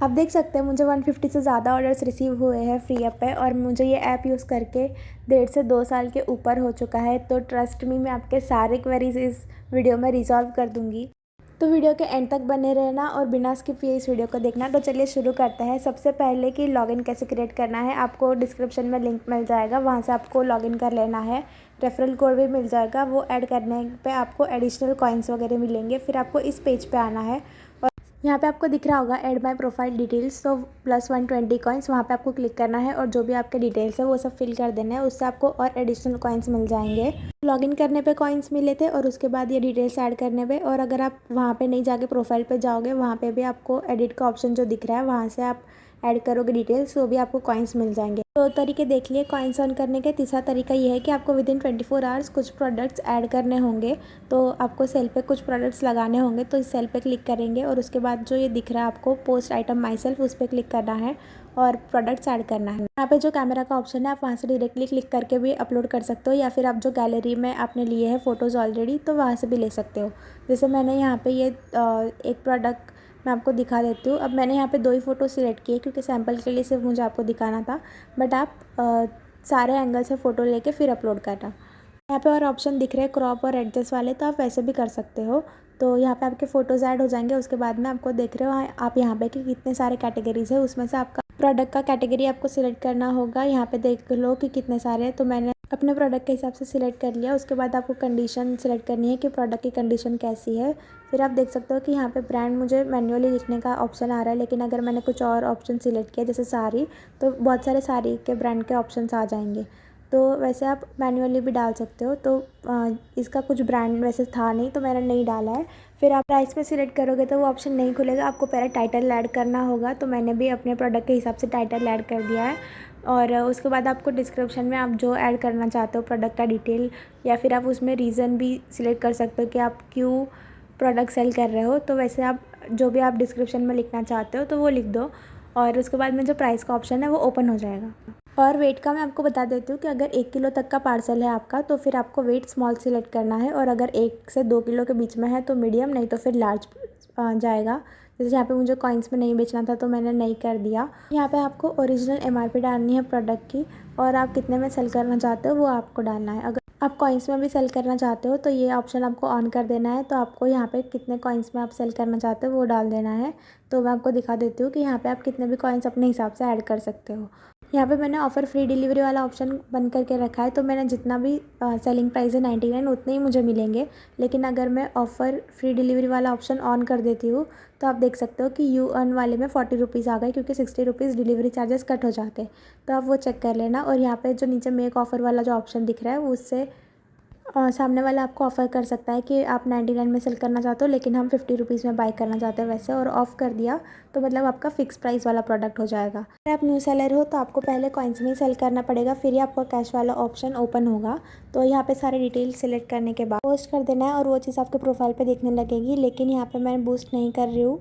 आप देख सकते हैं मुझे 150 से ज़्यादा ऑर्डर्स रिसीव हुए हैं फ्री ऐप पे, और मुझे ये ऐप यूज़ करके 1.5 से 2 साल के ऊपर हो चुका है। तो ट्रस्ट मी, मैं आपके सारे क्वेरीज इस वीडियो में रिजॉल्व कर दूँगी। तो वीडियो के एंड तक बने रहना और बिना स्किप किए इस वीडियो को देखना। तो चलिए शुरू करते हैं। सबसे पहले कि लॉगिन कैसे क्रिएट करना है, आपको डिस्क्रिप्शन में लिंक मिल जाएगा, वहाँ से आपको लॉगिन कर लेना है। रेफरल कोड भी मिल जाएगा, वो ऐड करने पे आपको एडिशनल कॉइन्स वगैरह मिलेंगे। फिर आपको इस पेज पे आना है और यहाँ पे आपको दिख रहा होगा ऐड माय प्रोफाइल डिटेल्स, तो प्लस 120 कॉइन्स, वहाँ पे आपको क्लिक करना है और जो भी आपके डिटेल्स है वो सब फिल कर देना है। उससे आपको और एडिशनल कॉइन्स मिल जाएंगे। लॉगिन करने पे कॉइन्स मिले थे और उसके बाद ये डिटेल्स ऐड करने पे, और अगर आप वहाँ पे नहीं जाके प्रोफाइल पे जाओगे, वहाँ पे भी आपको एडिट का ऑप्शन जो दिख रहा है, वहाँ से आप ऐड करोगे डिटेल्स, तो भी आपको कॉइन्स मिल जाएंगे। तो तरीके देख लिए कॉइन्स अर्न करने के। तीसरा तरीका ये है कि आपको विदिन 24 आवर्स कुछ प्रोडक्ट्स ऐड करने होंगे। तो आपको सेल पे कुछ प्रोडक्ट्स लगाने होंगे, तो इस सेल पे क्लिक करेंगे और उसके बाद जो ये दिख रहा है आपको पोस्ट आइटम माई सेल्फ, उस पर क्लिक करना है और प्रोडक्ट्स ऐड करना है। यहाँ पे जो कैमरा का ऑप्शन है, आप वहाँ से डायरेक्टली क्लिक करके भी अपलोड कर सकते हो, या फिर आप जो गैलरी में आपने लिए हैं फ़ोटोज़ ऑलरेडी, तो वहाँ से भी ले सकते हो। जैसे मैंने यहाँ पे ये एक प्रोडक्ट मैं आपको दिखा देती हूँ। अब मैंने यहाँ पे 2 ही फ़ोटो सिलेक्ट किए क्योंकि सैम्पल के लिए सिर्फ मुझे आपको दिखाना था, बट आप सारे एंगल से फ़ोटो लेके फिर अपलोड करना। यहाँ पे और ऑप्शन दिख रहे हैं क्रॉप और एडजस्ट वाले, तो आप वैसे भी कर सकते हो। तो यहाँ पे आपके फ़ोटोज़ ऐड हो जाएंगे। उसके बाद में आपको देख रहे हो आप यहाँ पे कि कितने सारे कैटेगरीज़ है, उसमें से आपका प्रोडक्ट का कैटेगरी आपको सिलेक्ट करना होगा। यहाँ पे देख लो कि कितने सारे हैं, तो मैंने अपने प्रोडक्ट के हिसाब से सिलेक्ट कर लिया। उसके बाद आपको कंडीशन सिलेक्ट करनी है कि प्रोडक्ट की कंडीशन कैसी है। फिर आप देख सकते हो कि यहाँ पे ब्रांड मुझे मैन्युअली लिखने का ऑप्शन आ रहा है, लेकिन अगर मैंने कुछ और ऑप्शन सिलेक्ट किया जैसे साड़ी, तो बहुत सारे साड़ी के ब्रांड के ऑप्शंस आ जाएंगे। तो वैसे आप मैन्युअली भी डाल सकते हो। तो इसका कुछ ब्रांड वैसे था नहीं, तो मैंने नहीं डाला है। फिर आप प्राइस पे सिलेक्ट करोगे तो वो ऑप्शन नहीं खुलेगा, आपको पहले टाइटल ऐड करना होगा। तो मैंने भी अपने प्रोडक्ट के हिसाब से टाइटल ऐड कर दिया है। और उसके बाद आपको डिस्क्रिप्शन में आप जो ऐड करना चाहते हो प्रोडक्ट का डिटेल, या फिर आप उसमें रीज़न भी सिलेक्ट कर सकते हो कि आप क्यों प्रोडक्ट सेल कर रहे हो। तो वैसे आप जो भी आप डिस्क्रिप्शन में लिखना चाहते हो तो वो लिख दो, और उसके बाद में जो प्राइस का ऑप्शन है वो ओपन हो जाएगा। और वेट का मैं आपको बता देती हूँ कि अगर 1 किलो तक का पार्सल है आपका, तो फिर आपको वेट स्मॉल सिलेक्ट करना है, और अगर 1 से 2 किलो के बीच में है तो मीडियम, नहीं तो फिर लार्ज जाएगा। जैसे यहाँ पे मुझे कॉइन्स में नहीं बेचना था तो मैंने नहीं कर दिया। यहाँ पे आपको ओरिजिनल MRP डालनी है प्रोडक्ट की, और आप कितने में सेल करना चाहते हो वो आपको डालना है। अगर आप कॉइन्स में भी सेल करना चाहते हो तो ये ऑप्शन आपको ऑन कर देना है। तो आपको यहाँ पे कितने कॉइन्स में आप सेल करना चाहते हो वो डाल देना है। तो मैं आपको दिखा देती हूँ कि यहाँ पे आप कितने भी कॉइन्स अपने हिसाब से ऐड कर सकते हो। यहाँ पे मैंने ऑफ़र फ्री डिलीवरी वाला ऑप्शन बंद करके रखा है, तो मैंने जितना भी सेलिंग प्राइस है 99, उतने ही मुझे मिलेंगे। लेकिन अगर मैं ऑफ़र फ्री डिलीवरी वाला ऑप्शन ऑन कर देती हूँ, तो आप देख सकते हो कि यू अर्न वाले में 40 रुपीज़ आ गए, क्योंकि 60 रुपीज़ डिलीवरी चार्जेस कट हो जाते हैं। तो आप वो चेक कर लेना। और यहाँ पे जो नीचे मेक ऑफ़र वाला जो ऑप्शन दिख रहा है, उससे सामने वाला आपको ऑफ़र कर सकता है कि आप 99 में सेल करना चाहते हो, लेकिन हम 50 रुपीज़ में बाय करना चाहते हैं वैसे, और ऑफ़ कर दिया तो मतलब आपका फ़िक्स प्राइस वाला प्रोडक्ट हो जाएगा। अगर आप न्यू सेलर हो तो आपको पहले कॉइन्स में ही सेल करना पड़ेगा, फिर ही आपका कैश वाला ऑप्शन ओपन होगा। तो यहाँ पे सारे डिटेल्स सेलेक्ट करने के बाद पोस्ट कर देना है, और वो चीज़ आपके प्रोफाइल पे देखने लगेगी। लेकिन यहाँ पे मैं बूस्ट नहीं कर रही हूँ,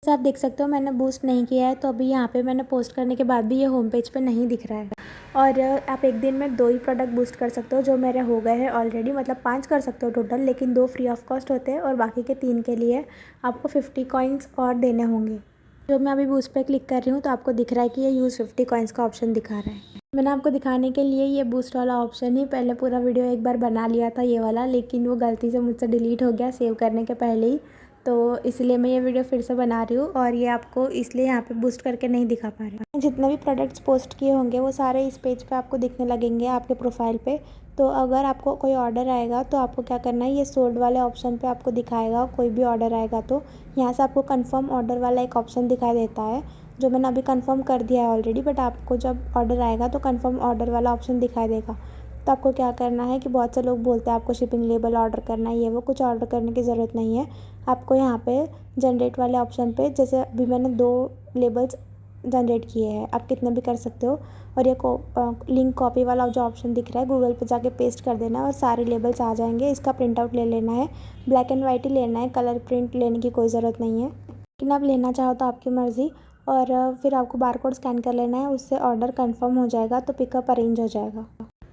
जैसे आप देख सकते हो मैंने बूस्ट नहीं किया है। तो अभी यहाँ पे मैंने पोस्ट करने के बाद भी ये होम पेज पे नहीं दिख रहा है। और आप एक दिन में 2 ही प्रोडक्ट बूस्ट कर सकते हो, जो मेरे हो गए हैं ऑलरेडी। मतलब 5 कर सकते हो टोटल, लेकिन 2 फ्री ऑफ कॉस्ट होते हैं और बाकी के 3 के लिए आपको 50 कॉइन्स और देने होंगे। जो मैं अभी बूस्ट पे क्लिक कर रही हूँ तो आपको दिख रहा है कि ये यूज़ 50 कॉइन्स का ऑप्शन दिखा रहा है। मैंने आपको दिखाने के लिए ये बूस्ट वाला ऑप्शन ही पहले पूरा वीडियो एक बार बना लिया था ये वाला, लेकिन वो गलती से मुझसे डिलीट हो गया सेव करने के पहले ही। तो इसलिए मैं ये वीडियो फिर से बना रही हूँ, और ये आपको इसलिए यहाँ पे बूस्ट करके नहीं दिखा पा रही हूँ। जितने भी प्रोडक्ट्स पोस्ट किए होंगे वो सारे इस पेज पे आपको दिखने लगेंगे आपके प्रोफाइल पे। तो अगर आपको कोई ऑर्डर आएगा तो आपको क्या करना है, ये सोल्ड वाले ऑप्शन पे आपको दिखाएगा कोई भी ऑर्डर आएगा, तो यहाँ से आपको कन्फर्म ऑर्डर वाला एक ऑप्शन दिखाई देता है, जो मैंने अभी कन्फर्म कर दिया है ऑलरेडी। बट आपको जब ऑर्डर आएगा तो कन्फर्म ऑर्डर वाला ऑप्शन दिखाई देगा। तो आपको क्या करना है कि बहुत से लोग बोलते हैं आपको शिपिंग लेबल ऑर्डर करना है, ये वो कुछ ऑर्डर करने की ज़रूरत नहीं है। आपको यहाँ पे जनरेट वाले ऑप्शन पे, जैसे अभी मैंने 2 लेबल्स जनरेट किए हैं, आप कितने भी कर सकते हो। और ये लिंक कॉपी वाला जो ऑप्शन दिख रहा है, गूगल पे जाके पेस्ट कर देना और सारे लेबल्स आ जाएंगे। इसका प्रिंट आउट ले लेना है, ब्लैक एंड वाइट ही लेना है, कलर प्रिंट लेने की कोई ज़रूरत नहीं है, लेकिन आप लेना चाहो तो आपकी मर्ज़ी। और फिर आपको बारकोड स्कैन कर लेना है, उससे ऑर्डर कंफर्म हो जाएगा, तो पिकअप अरेंज हो जाएगा।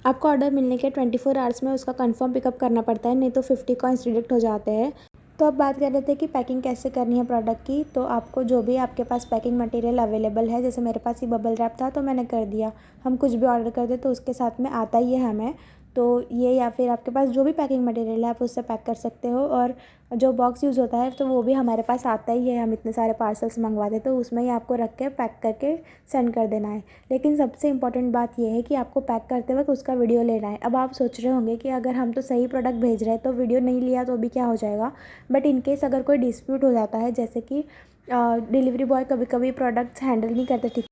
आपको ऑर्डर मिलने के 24 आवर्स में उसका कंफर्म पिकअप करना पड़ता है, नहीं तो 50 कॉइन्स डिडक्ट हो जाते हैं। तो अब बात कर रहे थे कि पैकिंग कैसे करनी है प्रोडक्ट की। तो आपको जो भी आपके पास पैकिंग मटेरियल अवेलेबल है, जैसे मेरे पास ही बबल रैप था तो मैंने कर दिया। हम कुछ भी ऑर्डर करते तो उसके साथ में आता ही है हमें, तो ये या फिर आपके पास जो भी पैकिंग मटेरियल है आप उससे पैक कर सकते हो। और जो बॉक्स यूज़ होता है तो वो भी हमारे पास आता ही है, हम इतने सारे पार्सल्स मंगवाते तो उसमें ही आपको रख के पैक करके सेंड कर देना है। लेकिन सबसे इम्पॉर्टेंट बात ये है कि आपको पैक करते वक्त उसका वीडियो लेना है। अब आप सोच रहे होंगे कि अगर हम तो सही प्रोडक्ट भेज रहे हैं तो वीडियो नहीं लिया तो अभी क्या हो जाएगा। बट इनकेस अगर कोई डिस्प्यूट हो जाता है, जैसे कि डिलीवरी बॉय कभी कभी प्रोडक्ट्स हैंडल नहीं करते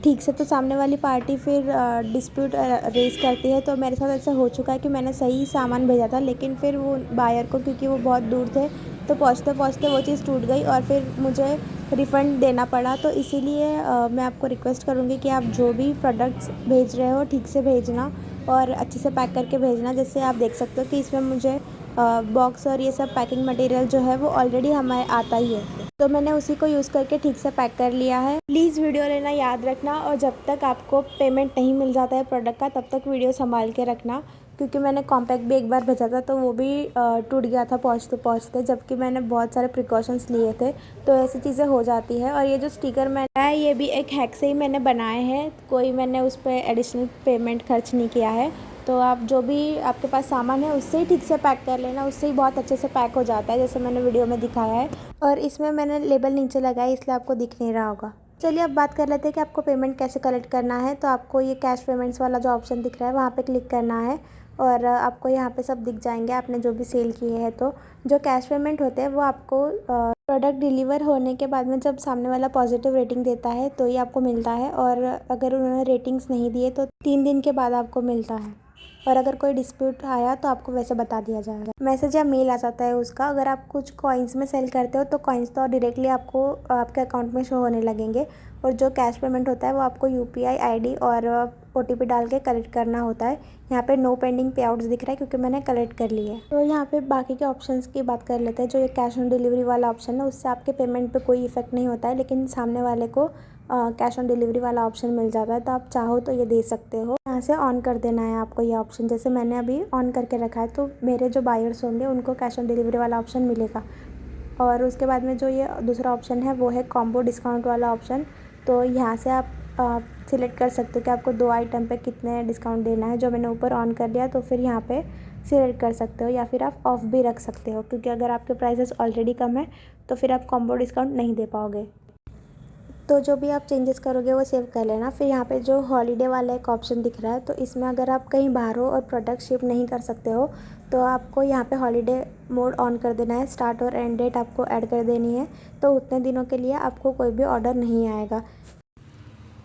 ठीक से, तो सामने वाली पार्टी फिर डिस्प्यूट रेज़ करती है। तो मेरे साथ ऐसा हो चुका है कि मैंने सही सामान भेजा था, लेकिन फिर वो बायर को, क्योंकि वो बहुत दूर थे, तो पहुँचते पहुँचते वो चीज़ टूट गई और फिर मुझे रिफ़ंड देना पड़ा। तो इसीलिए मैं आपको रिक्वेस्ट करूँगी कि आप जो भी प्रोडक्ट्स भेज रहे हो ठीक से भेजना और अच्छे से पैक करके भेजना। जैसे आप देख सकते हो कि इसमें मुझे बॉक्स और ये सब पैकिंग मटेरियल जो है वो ऑलरेडी हमें आता ही है, तो मैंने उसी को यूज़ करके ठीक से पैक कर लिया है। प्लीज़ वीडियो लेना याद रखना, और जब तक आपको पेमेंट नहीं मिल जाता है प्रोडक्ट का तब तक वीडियो संभाल के रखना, क्योंकि मैंने कॉम्पैक्ट भी एक बार भेजा था तो वो भी टूट गया था पहुँचते पहुँचते, जबकि मैंने बहुत सारे प्रिकॉशंस लिए थे। तो ऐसी चीज़ें हो जाती है। और ये जो स्टिकर मैंने है ये भी एक हैक से ही मैंने बनाए हैं, कोई मैंने उस पर एडिशनल पेमेंट खर्च नहीं किया है। तो आप जो भी आपके पास सामान है उससे ही ठीक से पैक कर लेना, उससे ही बहुत अच्छे से पैक हो जाता है, जैसे मैंने वीडियो में दिखाया है। और इसमें मैंने लेबल नीचे लगाया इसलिए आपको दिख नहीं रहा होगा। चलिए अब बात कर लेते हैं कि आपको पेमेंट कैसे कलेक्ट करना है। तो आपको ये कैश पेमेंट्स वाला जो ऑप्शन दिख रहा है वहाँ पे क्लिक करना है, और आपको यहाँ पे सब दिख जाएंगे आपने जो भी सेल किए हैं। तो जो कैश पेमेंट होते हैं वो आपको प्रोडक्ट डिलीवर होने के बाद में जब सामने वाला पॉजिटिव रेटिंग देता है तो ये आपको मिलता है, और अगर उन्होंने रेटिंग्स नहीं दिए तो 3 दिन के बाद आपको मिलता है। और अगर कोई डिस्प्यूट आया तो आपको वैसे बता दिया जाएगा, मैसेज या मेल आ जाता है उसका। अगर आप कुछ कॉइन्स में सेल करते हो तो कॉइन्स तो डायरेक्टली आपको आपके अकाउंट में शो होने लगेंगे, और जो कैश पेमेंट होता है वो आपको UPI ID और OTP डाल के कलेक्ट करना होता है। यहाँ पे नो पेंडिंग पे आउट्स दिख रहा है क्योंकि मैंने कलेक्ट कर लिए। तो यहाँ पे बाकी के ऑप्शंस की बात कर लेते हैं। जो ये कैश ऑन डिलीवरी वाला ऑप्शन है उससे आपके पेमेंट पे कोई इफेक्ट नहीं होता है, लेकिन सामने वाले को कैश ऑन डिलीवरी वाला ऑप्शन मिल जाता है, तो आप चाहो तो ये दे सकते हो। यहाँ से ऑन कर देना है आपको ये ऑप्शन, जैसे मैंने अभी ऑन करके रखा है, तो मेरे जो बायर्स होंगे उनको कैश ऑन डिलीवरी वाला ऑप्शन मिलेगा। और उसके बाद में जो ये दूसरा ऑप्शन है वो है कॉम्बो डिस्काउंट वाला ऑप्शन। तो यहाँ से आप सिलेक्ट कर सकते हो कि आपको 2 आइटम पे कितने डिस्काउंट देना है। जो मैंने ऊपर ऑन कर लिया तो फिर यहाँ पे सिलेक्ट कर सकते हो, या फिर आप ऑफ भी रख सकते हो, क्योंकि अगर आपके प्राइसेस ऑलरेडी कम है तो फिर आप कॉम्बो डिस्काउंट नहीं दे पाओगे। तो जो भी आप चेंजेस करोगे वो सेव कर लेना। फिर यहाँ पे जो हॉलीडे वाला एक ऑप्शन दिख रहा है, तो इसमें अगर आप कहीं बाहर हो और प्रोडक्ट शिप नहीं कर सकते हो तो आपको यहाँ पे हॉलीडे मोड ऑन कर देना है। स्टार्ट और एंड डेट आपको ऐड कर देनी है, तो उतने दिनों के लिए आपको कोई भी ऑर्डर नहीं आएगा।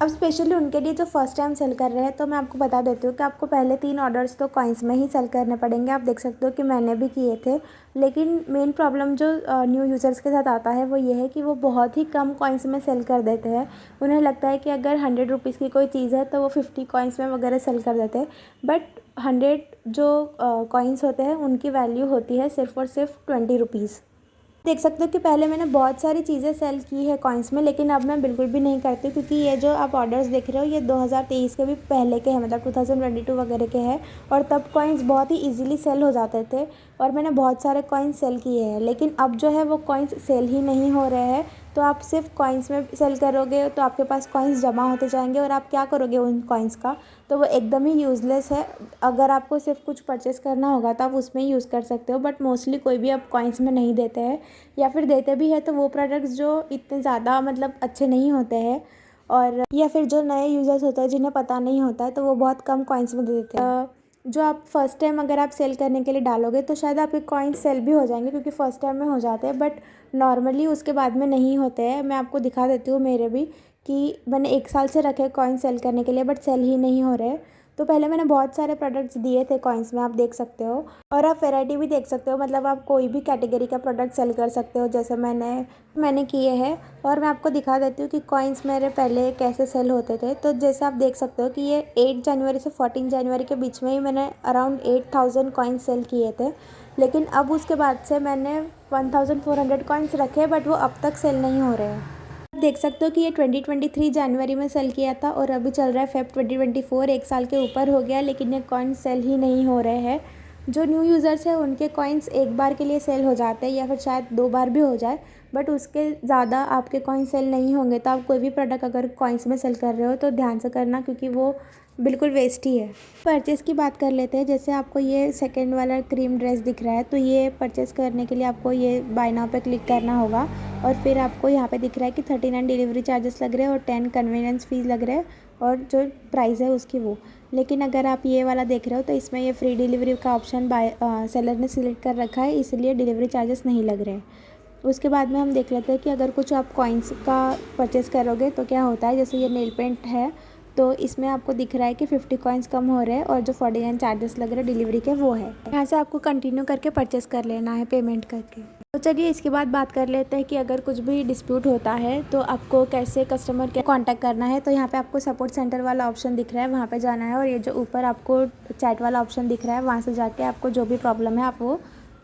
अब स्पेशली उनके लिए जो फर्स्ट टाइम सेल कर रहे हैं तो मैं आपको बता देती हूँ कि आपको पहले 3 ऑर्डर्स तो कॉइन्स में ही सेल करने पड़ेंगे। आप देख सकते हो कि मैंने भी किए थे, लेकिन मेन प्रॉब्लम जो न्यू यूज़र्स के साथ आता है वो ये है कि वो बहुत ही कम कॉइन्स में सेल कर देते हैं। उन्हें लगता है कि अगर 100 रुपीज़ की कोई चीज़ है तो वो 50 कॉइन्स में वगैरह सेल कर देते हैं, बट 100 जो कॉइन्स होते हैं उनकी वैल्यू होती है सिर्फ़ और सिर्फ 20 रुपीज़। देख सकते हो कि पहले मैंने बहुत सारी चीज़ें सेल की है कॉइन्स में, लेकिन अब मैं बिल्कुल भी नहीं करती, क्योंकि ये जो आप ऑर्डर्स देख रहे हो ये 2023 के भी पहले के हैं, मतलब 2022 वगैरह के हैं, और तब कॉइन्स बहुत ही इजीली सेल हो जाते थे और मैंने बहुत सारे कॉइन्स सेल किए हैं। लेकिन अब जो है वो कॉइन्स सेल ही नहीं हो रहे हैं, तो आप सिर्फ कॉइन्स में सेल करोगे तो आपके पास कॉइन्स जमा होते जाएंगे, और आप क्या करोगे उन कॉइन्स का, तो वो एकदम ही यूज़लेस है। अगर आपको सिर्फ कुछ परचेज़ करना होगा तो आप उसमें ही यूज़ कर सकते हो, बट मोस्टली कोई भी अब कॉइन्स में नहीं देते हैं, या फिर देते भी है तो वो प्रोडक्ट्स जो इतने ज़्यादा मतलब अच्छे नहीं होते हैं, और या फिर जो नए यूज़र्स होते हैं जिन्हें पता नहीं होता है तो वो बहुत कम कॉइन्स में दे देते हैं। जो आप फर्स्ट टाइम अगर आप सेल करने के लिए डालोगे तो शायद आपके कॉइन्स सेल भी हो जाएंगे, क्योंकि फर्स्ट टाइम में हो जाते हैं, बट नॉर्मली उसके बाद में नहीं होते हैं। मैं आपको दिखा देती हूँ मेरे भी, कि मैंने 1 साल से रखे कॉइन्स सेल करने के लिए, बट सेल ही नहीं हो रहे। तो पहले मैंने बहुत सारे प्रोडक्ट्स दिए थे कॉइन्स में, आप देख सकते हो, और आप वैरायटी भी देख सकते हो, मतलब आप कोई भी कैटेगरी का प्रोडक्ट सेल कर सकते हो, जैसे मैंने किए हैं। और मैं आपको दिखा देती हूँ कि कॉइन्स मेरे पहले कैसे सेल होते थे। तो जैसे आप देख सकते हो कि ये 8 जनवरी से 14 जनवरी के बीच में ही मैंने अराउंड 8000 कॉइन्स सेल किए थे, लेकिन अब उसके बाद से मैंने 1400 कॉइन्स रखे, बट वो अब तक सेल नहीं हो रहे हैं। आप देख सकते हो कि ये 2023 जनवरी में सेल किया था, और अभी चल रहा है फेब 2024, 1 साल के ऊपर हो गया, लेकिन ये कॉइन सेल ही नहीं हो रहे हैं। जो न्यू यूज़र्स हैं उनके कॉइन्स एक बार के लिए सेल हो जाते हैं या फिर शायद 2 बार भी हो जाए, बट उसके ज़्यादा आपके कॉइन सेल नहीं होंगे। तो आप कोई भी प्रोडक्ट अगर कॉइन्स में सेल कर रहे हो तो ध्यान से करना, क्योंकि वो बिल्कुल वेस्ट ही है। परचेज़ की बात कर लेते हैं। जैसे आपको ये सेकंड वाला क्रीम ड्रेस दिख रहा है, तो ये परचेज़ करने के लिए आपको ये बाय नाउ पे क्लिक करना होगा और फिर आपको यहाँ पे दिख रहा है कि 39 डिलीवरी चार्जेस लग रहे हैं और 10 कन्वीनियंस फ़ीस लग रहे हैं और जो प्राइस है उसकी वो। लेकिन अगर आप ये वाला देख रहे हो तो इसमें ये फ्री डिलीवरी का ऑप्शन सेलर ने सिलेक्ट कर रखा है, इसलिए डिलीवरी चार्जेस नहीं लग रहे हैं। उसके बाद में हम देख लेते हैं कि अगर कुछ आप कॉइन्स का परचेज़ करोगे तो क्या होता है। जैसे ये नेल पेंट है, तो इसमें आपको दिख रहा है कि 50 कॉइन्स कम हो रहे हैं और जो 49 चार्जेस लग रहे हैं डिलीवरी के वो है। यहाँ से आपको कंटिन्यू करके परचेज़ कर लेना है पेमेंट करके। तो चलिए इसके बाद बात कर लेते हैं कि अगर कुछ भी डिस्प्यूट होता है तो आपको कैसे कस्टमर के कांटेक्ट करना है। तो यहाँ पे आपको सपोर्ट सेंटर वाला ऑप्शन दिख रहा है, वहाँ पे जाना है और ये जो ऊपर आपको चैट वाला ऑप्शन दिख रहा है वहाँ से जाके आपको जो भी प्रॉब्लम है आप वो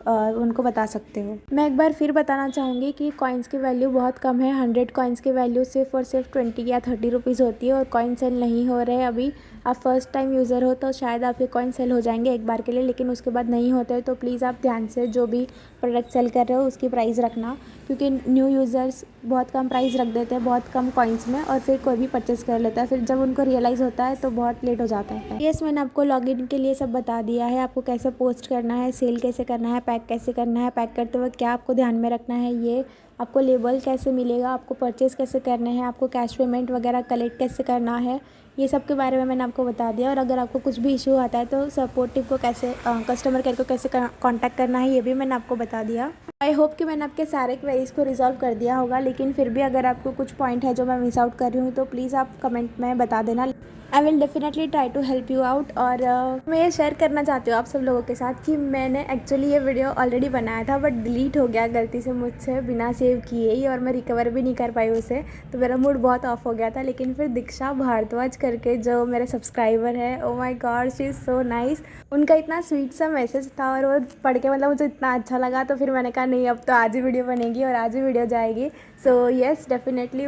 उनको बता सकते हो। मैं एक बार फिर बताना चाहूँगी कि कॉइन्स की वैल्यू बहुत कम है। 100 कॉइन्स की वैल्यू सिर्फ और सिर्फ 20 या 30 रुपीज़ होती है और कॉइन सेल नहीं हो रहे हैं अभी। आप फर्स्ट टाइम यूज़र हो तो शायद आपके कॉइन सेल हो जाएंगे एक बार के लिए, लेकिन उसके बाद नहीं होते। तो प्लीज़ आप ध्यान से जो भी प्रोडक्ट सेल कर रहे हो उसकी प्राइस रखना, क्योंकि न्यू यूज़र्स बहुत कम प्राइस रख देते हैं बहुत कम कॉइन्स में और फिर कोई भी परचेज़ कर लेता है। फिर जब उनको रियलाइज़ होता है तो बहुत लेट हो जाता है। यस, मैंने आपको लॉगिन के लिए सब बता दिया है। आपको कैसे पोस्ट करना है, सेल कैसे करना है, पैक कैसे करना है, पैक करते वक्त क्या आपको ध्यान में रखना है, ये आपको लेबल कैसे मिलेगा, आपको परचेज़ कैसे करने हैं, आपको कैश पेमेंट वगैरह कलेक्ट कैसे करना है, ये सब के बारे में मैंने आपको बता दिया। और अगर आपको कुछ भी इशू आता है तो सपोर्टिव को कैसे कस्टमर केयर को कैसे कांटेक्ट करना है ये भी मैंने आपको बता दिया। आई होप कि मैंने आपके सारे क्वेरीज को रिजॉल्व कर दिया होगा, लेकिन फिर भी अगर आपको कुछ पॉइंट है जो मैं मिस आउट कर रही हूँ तो प्लीज़ आप कमेंट में बता देना। I will definitely try to help you out. और मैं ये शेयर करना चाहती हूँ आप सब लोगों के साथ कि मैंने एक्चुअली ये वीडियो ऑलरेडी बनाया था बट डिलीट हो गया गलती से मुझसे बिना सेव किए ही, और मैं रिकवर भी नहीं कर पाई उसे। तो मेरा मूड बहुत ऑफ हो गया था। लेकिन फिर दीक्षा भारद्वाज करके जो मेरे सब्सक्राइबर है, oh my God she is so nice, उनका इतना स्वीट सा मैसेज था और वो पढ़ के मतलब मुझे इतना अच्छा लगा। तो फिर मैंने कहा नहीं, अब तो आज ही वीडियो बनेगी और आज ही वीडियो जाएगी। So yes, definitely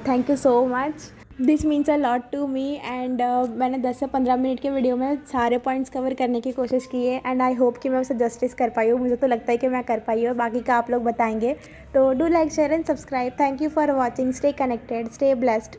thank you so much, this means a lot to me. And मैंने 10 से 15 मिनट के वीडियो में सारे पॉइंट्स कवर करने की कोशिश की है एंड आई होप कि मैं उसे जस्टिस कर पाई हूँ। मुझे तो लगता है कि मैं कर पाई हूँ, बाकी का आप लोग बताएंगे। तो do like, share and subscribe. Thank you for watching. Stay connected, stay blessed.